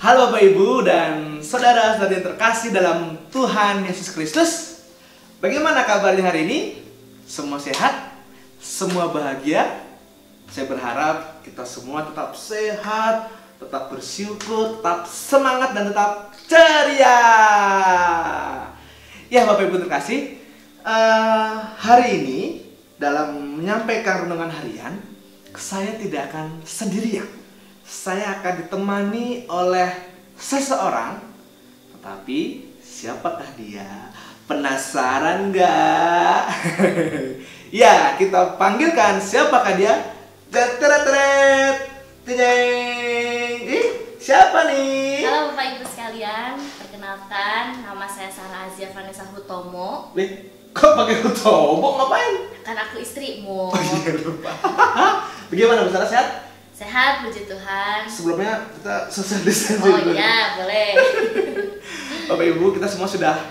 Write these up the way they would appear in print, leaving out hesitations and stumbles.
Halo Bapak Ibu dan saudara-saudari yang terkasih dalam Tuhan Yesus Kristus. Bagaimana kabarnya hari ini? Semua sehat? Semua bahagia? Saya berharap kita semua tetap sehat, tetap bersyukur, tetap semangat dan tetap ceria. Ya Bapak Ibu terkasih, hari ini dalam menyampaikan renungan harian, saya tidak akan sendirian. Saya akan ditemani oleh seseorang. Tetapi siapakah dia? Penasaran nggak? Ya, kita panggilkan siapakah dia? Teret, siapa nih? Halo Bapak Ibu sekalian, perkenalkan nama saya Sarah Azia Vanessa Hutomo. Kok pakai Hutomo? Ngapain? Kan aku istrimu. Oh iya lupa. Bagaimana Bu Sarah, sehat? Sehat, puji Tuhan. Sebelumnya kita social distancing Oh dulu. iya, boleh. Bapak Ibu, kita semua sudah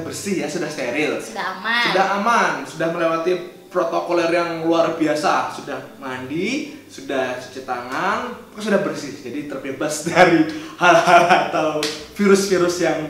bersih ya, sudah steril. Sudah aman. Sudah aman, sudah melewati protokoler yang luar biasa. Sudah mandi, sudah cuci tangan, sudah bersih. Jadi terbebas dari hal-hal atau virus-virus yang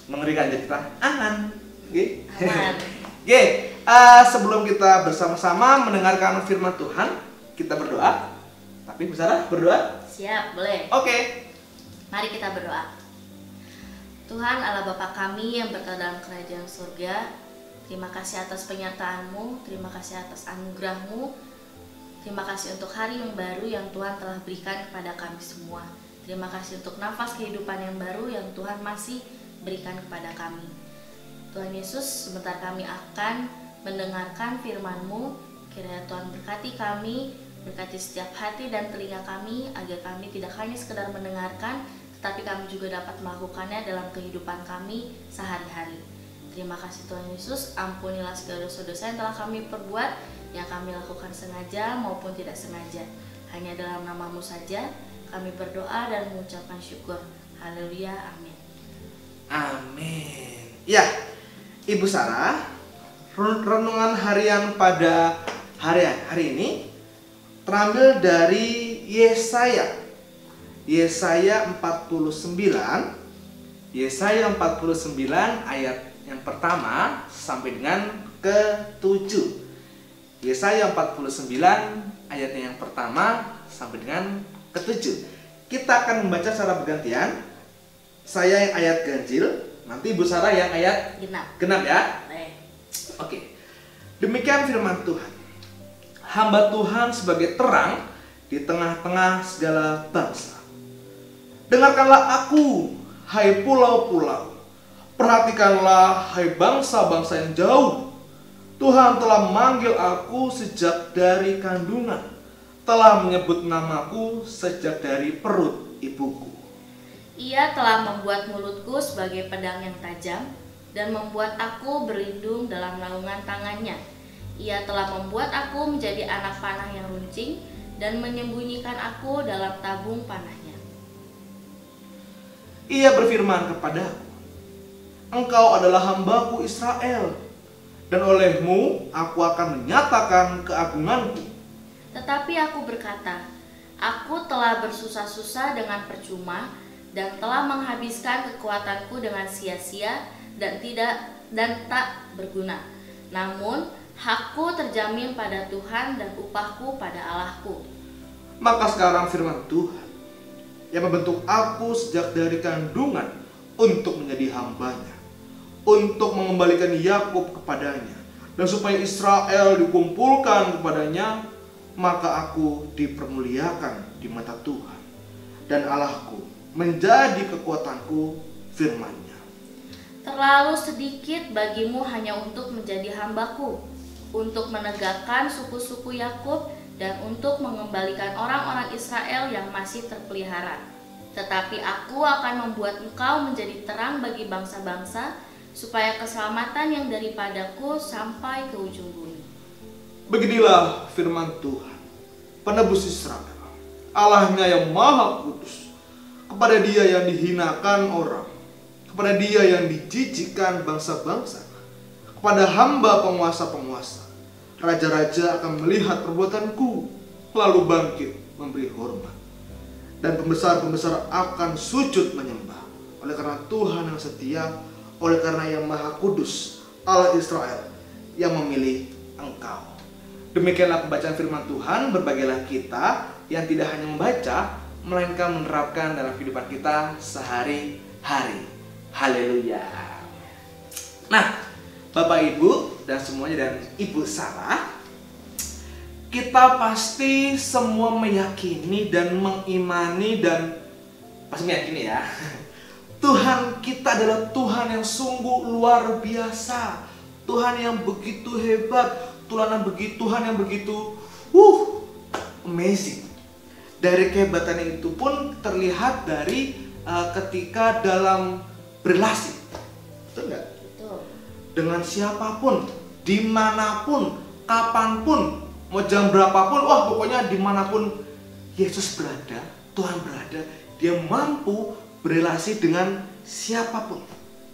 mengerikan. Jadi kita aman. Oke? Aman. Oke, sebelum kita bersama-sama mendengarkan firman Tuhan, kita berdoa. Tapi Bu Sarah berdoa? Siap, boleh. Oke. Mari kita berdoa. Tuhan Allah Bapa kami yang berada dalam kerajaan surga, terima kasih atas penyertaan-Mu, terima kasih atas anugerah-Mu, terima kasih untuk hari yang baru yang Tuhan telah berikan kepada kami semua. Terima kasih untuk nafas kehidupan yang baru yang Tuhan masih berikan kepada kami. Tuhan Yesus, sebentar kami akan mendengarkan firman-Mu, kiranya Tuhan berkati kami, berkati setiap hati dan telinga kami, agar kami tidak hanya sekedar mendengarkan, tetapi kami juga dapat melakukannya dalam kehidupan kami sehari-hari. Terima kasih Tuhan Yesus, ampunilah segala dosa-dosa yang telah kami perbuat, yang kami lakukan sengaja maupun tidak sengaja. Hanya dalam nama-Mu saja kami berdoa dan mengucapkan syukur. Haleluya, amin. Amin. Ya, Ibu Sarah, renungan harian pada hari ini terambil dari Yesaya 49 ayat yang pertama sampai dengan ke-7. Yesaya 49 ayatnya yang pertama sampai dengan ke-7. Kita akan membaca secara bergantian. Saya yang ayat ganjil, nanti Ibu Sarah yang ayat genap ya. Oke. Demikian firman Tuhan. Hamba Tuhan sebagai terang di tengah-tengah segala bangsa. Dengarkanlah aku, hai pulau-pulau. Perhatikanlah, hai bangsa-bangsa yang jauh. Tuhan telah memanggil aku sejak dari kandungan, telah menyebut namaku sejak dari perut ibuku. Ia telah membuat mulutku sebagai pedang yang tajam dan membuat aku berlindung dalam naungan tangannya. Ia telah membuat aku menjadi anak panah yang runcing dan menyembunyikan aku dalam tabung panahnya. Ia berfirman kepadaku, engkau adalah hambaku Israel, dan olehmu aku akan menyatakan keagunganku. Tetapi aku berkata, aku telah bersusah-susah dengan percuma dan telah menghabiskan kekuatanku dengan sia-sia dan tak berguna. Namun hakku terjamin pada Tuhan dan upahku pada Allahku. Maka sekarang firman Tuhan yang membentuk aku sejak dari kandungan untuk menjadi hambanya, untuk mengembalikan Yakub kepadanya, dan supaya Israel dikumpulkan kepadanya, maka aku dipermuliakan di mata Tuhan, dan Allahku menjadi kekuatanku, firman-Nya. Terlalu sedikit bagimu hanya untuk menjadi hambaku, untuk menegakkan suku-suku Yakub dan untuk mengembalikan orang-orang Israel yang masih terpelihara. Tetapi aku akan membuat engkau menjadi terang bagi bangsa-bangsa, supaya keselamatan yang daripadaku sampai ke ujung bumi. Beginilah firman Tuhan, penebus Israel, Allahnya yang maha kudus, kepada Dia yang dihinakan orang, kepada Dia yang dijijikkan bangsa-bangsa, kepada hamba penguasa-penguasa. Raja-raja akan melihat perbuatanku, lalu bangkit memberi hormat. dan pembesar-pembesar akan sujud menyembah. Oleh karena Tuhan yang setia, oleh karena yang Maha Kudus, Allah Israel yang memilih engkau. Demikianlah pembacaan firman Tuhan. Berbahagialah kita yang tidak hanya membaca, melainkan menerapkan dalam kehidupan kita sehari-hari. Haleluya. Nah, Bapak Ibu dan semuanya dan Ibu Sarah, kita pasti semua meyakini dan mengimani dan pasti meyakini ya, Tuhan kita adalah Tuhan yang sungguh luar biasa, Tuhan yang begitu hebat, Tuhan yang begitu amazing. Dari kehebatannya itu pun terlihat dari ketika dalam berelasi, betul nggak? Betul. Dengan siapapun, dimanapun, kapanpun, mau jam berapapun, pokoknya dimanapun Yesus berada, Tuhan berada, dia mampu berelasi dengan siapapun.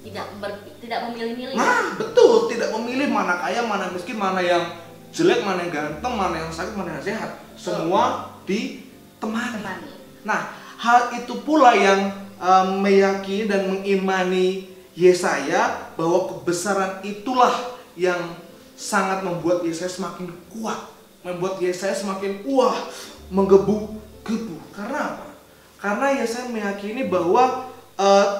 Tidak memilih-milih. Nah, betul, tidak memilih mana kaya, mana miskin, mana yang jelek, mana yang ganteng, mana yang sakit, mana yang sehat. Semua ditemani. Nah, hal itu pula yang meyakini dan mengimani Yesaya, bahwa kebesaran itulah yang sangat membuat Yesaya semakin kuat, membuat Yesaya semakin menggebu-gebu. Karena apa? Karena Yesaya meyakini bahwa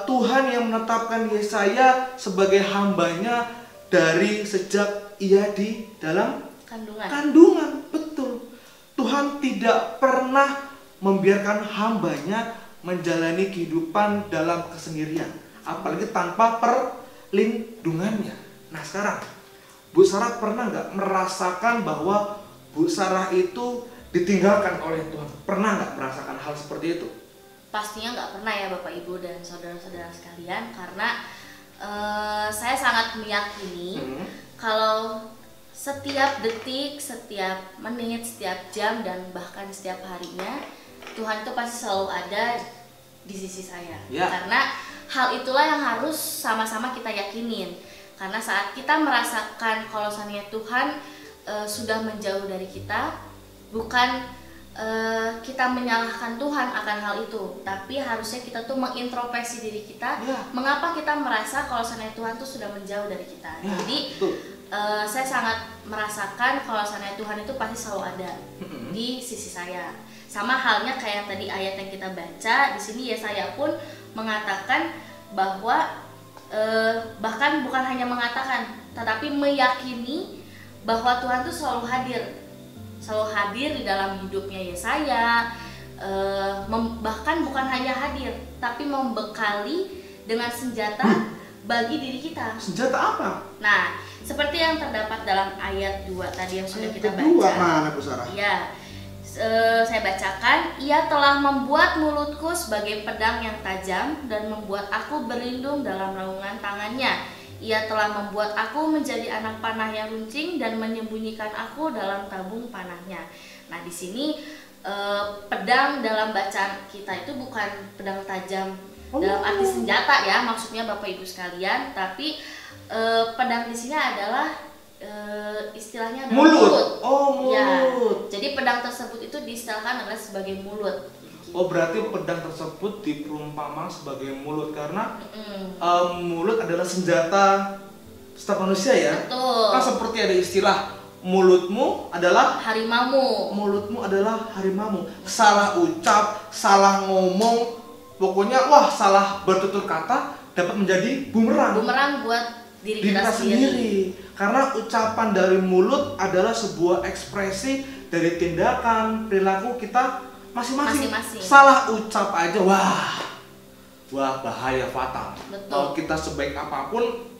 Tuhan yang menetapkan Yesaya sebagai hambanya dari sejak ia di dalam kandungan. Betul. Tuhan tidak pernah membiarkan hambanya menjalani kehidupan dalam kesendirian, apalagi tanpa perlindungannya. Nah sekarang, Bu Sarah pernah nggak merasakan bahwa Bu Sarah itu ditinggalkan oleh Tuhan? Pernah nggak merasakan hal seperti itu? Pastinya nggak pernah ya Bapak Ibu dan saudara-saudara sekalian, karena saya sangat meyakini kalau setiap detik, setiap menit, setiap jam, dan bahkan setiap harinya Tuhan itu pasti selalu ada di sisi saya. Karena hal itulah yang harus sama-sama kita yakinin. Karena saat kita merasakan kalau seandainya Tuhan sudah menjauh dari kita, bukan kita menyalahkan Tuhan akan hal itu, tapi harusnya kita tuh mengintrospeksi diri kita, mengapa kita merasa kalau seandainya Tuhan tuh sudah menjauh dari kita. Jadi saya sangat merasakan kalau seandainya Tuhan itu pasti selalu ada di sisi saya. Sama halnya kayak tadi ayat yang kita baca di sini, Yesaya pun mengatakan bahwa bahkan bukan hanya mengatakan, tetapi meyakini bahwa Tuhan tuh selalu hadir di dalam hidupnya Yesaya, bahkan bukan hanya hadir, tapi membekali dengan senjata bagi diri kita. Senjata apa? Nah, seperti yang terdapat dalam ayat 2 tadi yang sudah kita baca. Kedua mana Bu Sarah? Ya, saya bacakan. Ia telah membuat mulutku sebagai pedang yang tajam dan membuat aku berlindung dalam naungan tangannya. Ia telah membuat aku menjadi anak panah yang runcing dan menyembunyikan aku dalam tabung panahnya. Nah, di sini pedang dalam bacaan kita itu bukan pedang tajam dalam arti senjata ya, maksudnya Bapak Ibu sekalian, tapi pedang di sini adalah istilahnya adalah mulut. Mulut. Ya, jadi pedang tersebut itu diistilahkan adalah sebagai mulut. Berarti pedang tersebut diperumpamaan sebagai mulut karena mulut adalah senjata setiap manusia ya. Betul. Kan seperti ada istilah mulutmu adalah harimaumu. Mulutmu adalah harimaumu. Salah ucap, salah ngomong, pokoknya salah bertutur kata dapat menjadi bumerang. Bumerang buat diri kita sendiri. Karena ucapan dari mulut adalah sebuah ekspresi dari tindakan, perilaku kita masing-masing. Salah ucap aja bahaya, fatal. Mau kita sebaik apapun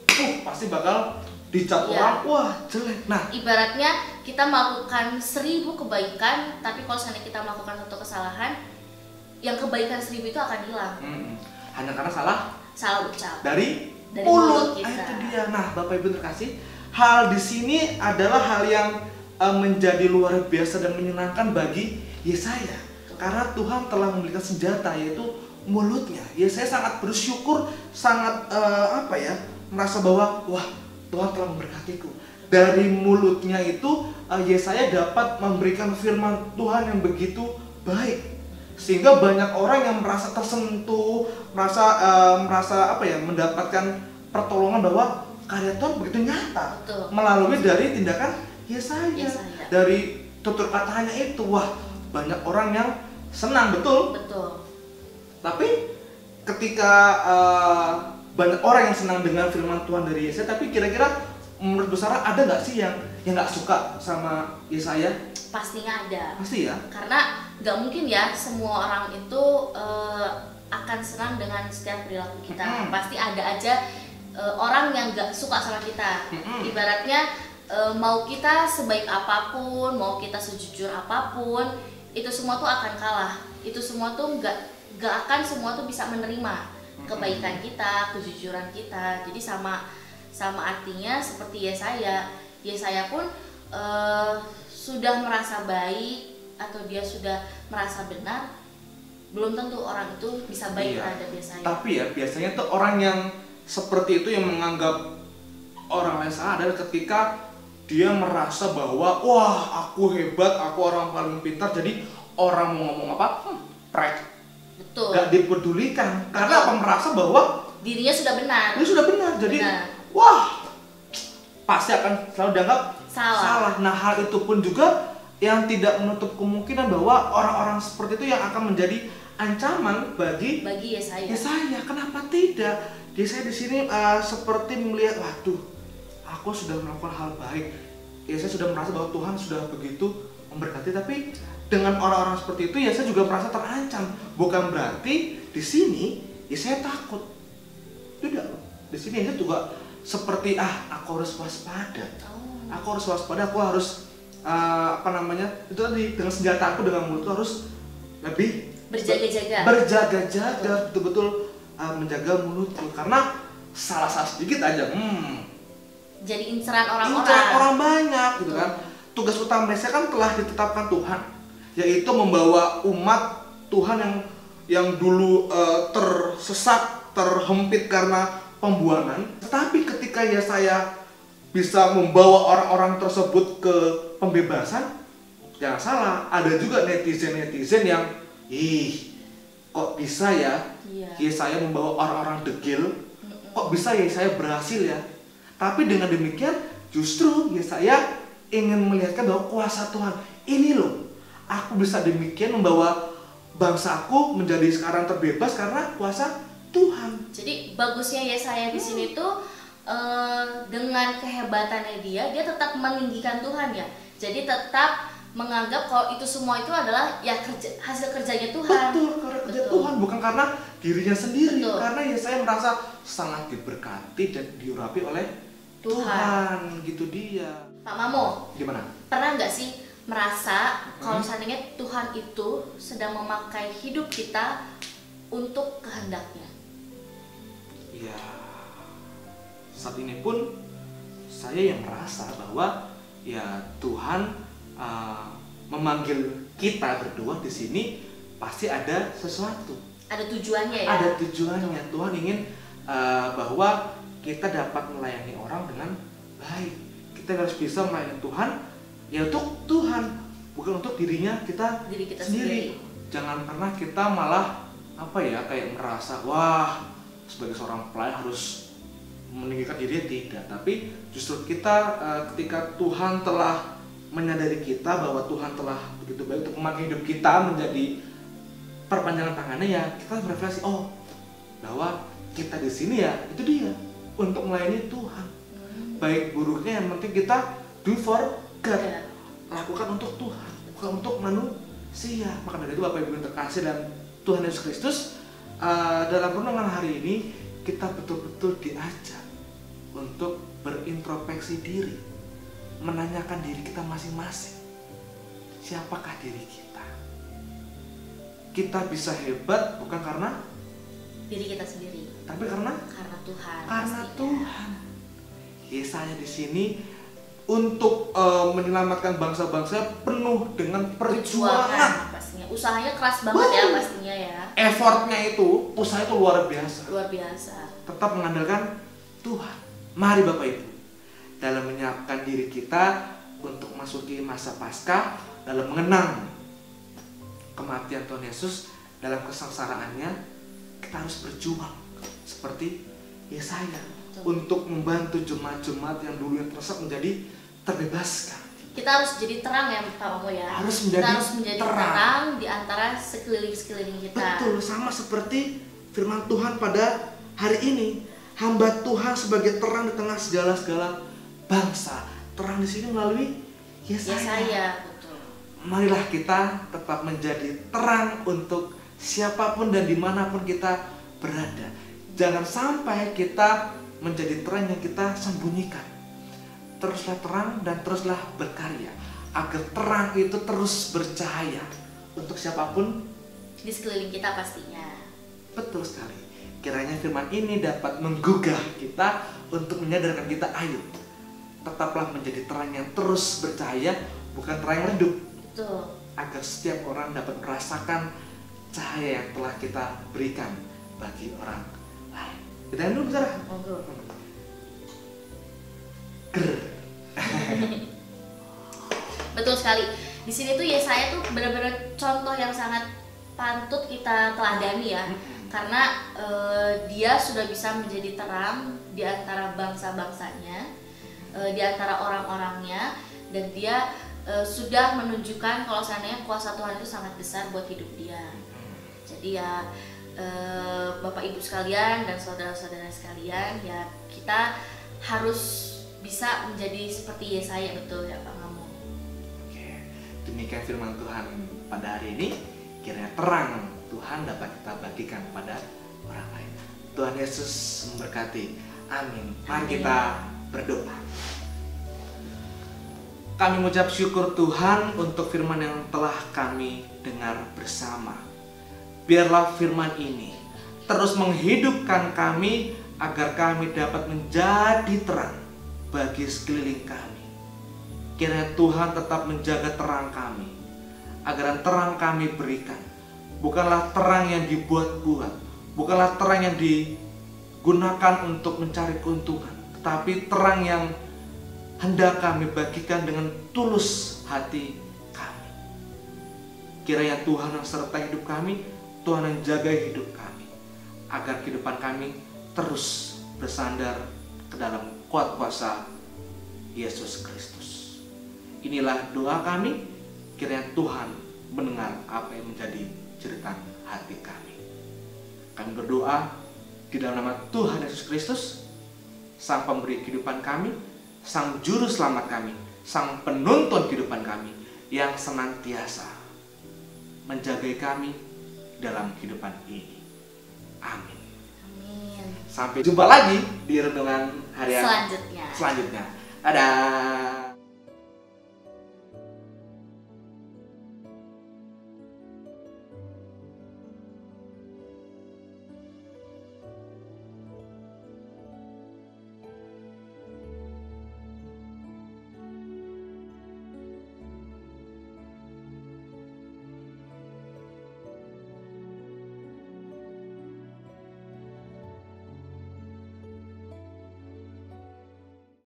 pasti bakal dicap orang jelek. Nah, ibaratnya kita melakukan 1000 kebaikan, tapi kalau seandainya kita melakukan satu kesalahan, yang kebaikan 1000 itu akan hilang. Hanya karena salah ucap dari mulut kita. Itu dia. Nah, Bapak Ibu terkasih, hal di sini adalah hal yang menjadi luar biasa dan menyenangkan bagi Yesaya. Karena Tuhan telah memberikan senjata, yaitu mulutnya. Yesaya sangat bersyukur, sangat merasa bahwa Tuhan telah memberkatiku. Dari mulutnya itu Yesaya dapat memberikan firman Tuhan yang begitu baik. Sehingga banyak orang yang merasa tersentuh, merasa mendapatkan pertolongan bahwa karya Tuhan begitu nyata. Betul. Melalui dari tindakan Yesaya. Yesaya. Dari tutur katanya itu, wah, banyak orang yang senang, betul. Betul. Tapi ketika banyak orang yang senang dengan firman Tuhan dari Yesaya, tapi kira-kira menurut Bu Sarah ada nggak sih yang nggak suka sama Yesaya? Pastinya ada. Pasti ya. Karena nggak mungkin ya semua orang itu akan senang dengan setiap perilaku kita. Pasti ada aja orang yang nggak suka sama kita. Ibaratnya mau kita sebaik apapun, mau kita sejujur apapun, itu semua tuh akan kalah. Itu semua tuh nggak akan semua tuh bisa menerima kebaikan kita, kejujuran kita. Jadi sama artinya seperti Yesaya pun sudah merasa baik atau dia sudah merasa benar, belum tentu orang itu bisa baik terhadap Yesaya. Tapi ya biasanya tuh orang yang seperti itu yang menganggap orang lain salah adalah ketika dia merasa bahwa wah, aku hebat, aku orang paling pintar, jadi orang mau ngomong apa, prek. Betul. Gak dipedulikan. Karena apa, merasa bahwa dirinya sudah benar. Dia sudah benar. Jadi wah, pasti akan selalu dianggap salah. Nah, hal itu pun juga yang tidak menutup kemungkinan bahwa orang-orang seperti itu yang akan menjadi ancaman bagi Yesaya. Kenapa tidak? Yesaya di sini seperti melihat, waduh, aku sudah melakukan hal baik. Yesaya sudah merasa bahwa Tuhan sudah begitu memberkati, tapi dengan orang-orang seperti itu Yesaya juga merasa terancam. Bukan berarti di sini Yesaya takut. Tidak. Di sini Yesaya juga seperti aku harus waspada. Aku harus waspada, aku harus itu tadi, dengan senjata aku, dengan mulutku harus lebih berjaga-jaga, betul-betul menjaga mulutku, karena salah sedikit aja jadi inceran orang banyak gitu kan. Tugas utama mereka kan telah ditetapkan Tuhan, yaitu membawa umat Tuhan yang dulu tersesat, terhempit karena pembuangan. Tetapi ketika Yesaya bisa membawa orang-orang tersebut ke pembebasan, jangan salah, ada juga netizen yang kok bisa ya Yesaya membawa orang-orang degil, kok bisa Yesaya berhasil ya. Tapi dengan demikian justru Yesaya ingin melihatkan bahwa kuasa Tuhan ini loh, aku bisa demikian membawa bangsaku menjadi sekarang terbebas karena kuasa Tuhan. Jadi bagusnya Yesaya di sini tuh dengan kehebatannya dia tetap meninggikan Tuhan ya. Jadi tetap menganggap kalau itu semua itu adalah ya hasil kerjanya Tuhan. Betul, karena kerja Tuhan, bukan karena dirinya sendiri. Betul. Karena Yesaya merasa sangat diberkati dan diurapi oleh Tuhan. Gitu dia. Pak Mamo, gimana? Pernah nggak sih merasa kalau seandainya Tuhan itu sedang memakai hidup kita untuk kehendaknya? Ya, saat ini pun saya yang merasa bahwa ya Tuhan memanggil kita berdua di sini pasti ada sesuatu. Ada tujuannya ya? Ada tujuannya. Tuhan ingin bahwa kita dapat melayani orang dengan baik. Kita harus bisa melayani Tuhan ya untuk Tuhan, bukan untuk diri kita sendiri. Jangan pernah kita malah kayak merasa wah, sebagai seorang pelayan harus meninggikan diri, tidak. Tapi justru kita ketika Tuhan telah menyadari kita bahwa Tuhan telah begitu baik untuk memakai hidup kita menjadi perpanjangan tangannya, ya kita berefleksi, bahwa kita di sini ya itu dia untuk melayani Tuhan. Baik buruknya yang penting kita do for God, lakukan untuk Tuhan, bukan untuk manusia. Maka dari itu Bapak Ibu yang terkasih dan Tuhan Yesus Kristus, dalam renungan hari ini kita betul-betul diajak untuk berintrospeksi diri, menanyakan diri kita masing-masing, siapakah diri kita? Kita bisa hebat bukan karena diri kita sendiri, tapi karena Tuhan. Karena Tuhan. Yesaya di sini untuk menyelamatkan bangsa-bangsa penuh dengan perjuangan. Pastinya. Usahanya keras banget ya pastinya ya. Effortnya itu, usaha itu luar biasa. Luar biasa. Tetap mengandalkan Tuhan. Mari Bapak Ibu, dalam menyiapkan diri kita untuk masuki masa Paskah, dalam mengenang kematian Tuhan Yesus, dalam kesengsaraannya kita harus berjuang seperti Yesaya untuk membantu jemaat-jemaat yang dulu yang tersesat menjadi terbebaskan. Kita harus jadi terang ya Pak Mamo ya. Kita harus menjadi terang di antara sekeliling kita. Betul, sama seperti firman Tuhan pada hari ini. Hamba Tuhan sebagai terang di tengah segala bangsa. Terang di sini melalui Yesaya. Betul. Marilah kita tetap menjadi terang untuk siapapun dan dimanapun kita berada. Jangan sampai kita menjadi terang yang kita sembunyikan. Teruslah terang dan teruslah berkarya agar terang itu terus bercahaya untuk siapapun di sekeliling kita pastinya. Betul sekali. Kiranya firman ini dapat menggugah kita untuk menyadarkan kita, ayo tetaplah menjadi terang yang terus bercahaya, bukan terang yang redup. Betul. Agar setiap orang dapat merasakan cahaya yang telah kita berikan bagi orang lain. Kita dulu bicara. Betul sekali. Di sini tuh Yesaya tuh benar-benar contoh yang sangat pantut kita teladani ya. Karena dia sudah bisa menjadi terang di antara bangsa-bangsanya, di antara orang-orangnya, dan dia sudah menunjukkan kalau seandainya kuasa Tuhan itu sangat besar buat hidup dia. Jadi ya Bapak Ibu sekalian dan saudara-saudara sekalian, ya kita harus bisa menjadi seperti Yesaya, betul ya Pak Mamo. Oke, demikian firman Tuhan pada hari ini. Kiranya terang Tuhan dapat kita bagikan pada orang lain. Tuhan Yesus memberkati. Amin. Mari kita berdoa. Kami mengucap syukur Tuhan untuk firman yang telah kami dengar bersama. Biarlah firman ini terus menghidupkan kami agar kami dapat menjadi terang bagi sekeliling kami. Kiranya Tuhan tetap menjaga terang kami, agar terang kami berikan bukanlah terang yang dibuat-buat, bukanlah terang yang digunakan untuk mencari keuntungan, tetapi terang yang hendak kami bagikan dengan tulus hati kami. Kiranya Tuhan yang sertai hidup kami, Tuhan yang jaga hidup kami, agar kehidupan kami terus bersandar ke dalam kuat kuasa Yesus Kristus. Inilah doa kami, kiranya Tuhan mendengar apa yang menjadi jeritan hati kami. Kami berdoa di dalam nama Tuhan Yesus Kristus, Sang Pemberi kehidupan kami, Sang Juru Selamat kami, Sang Penuntun kehidupan kami, yang senantiasa menjaga kami dalam kehidupan ini. Amin. Amin. Sampai jumpa lagi di renungan harian Selanjutnya. Dadah.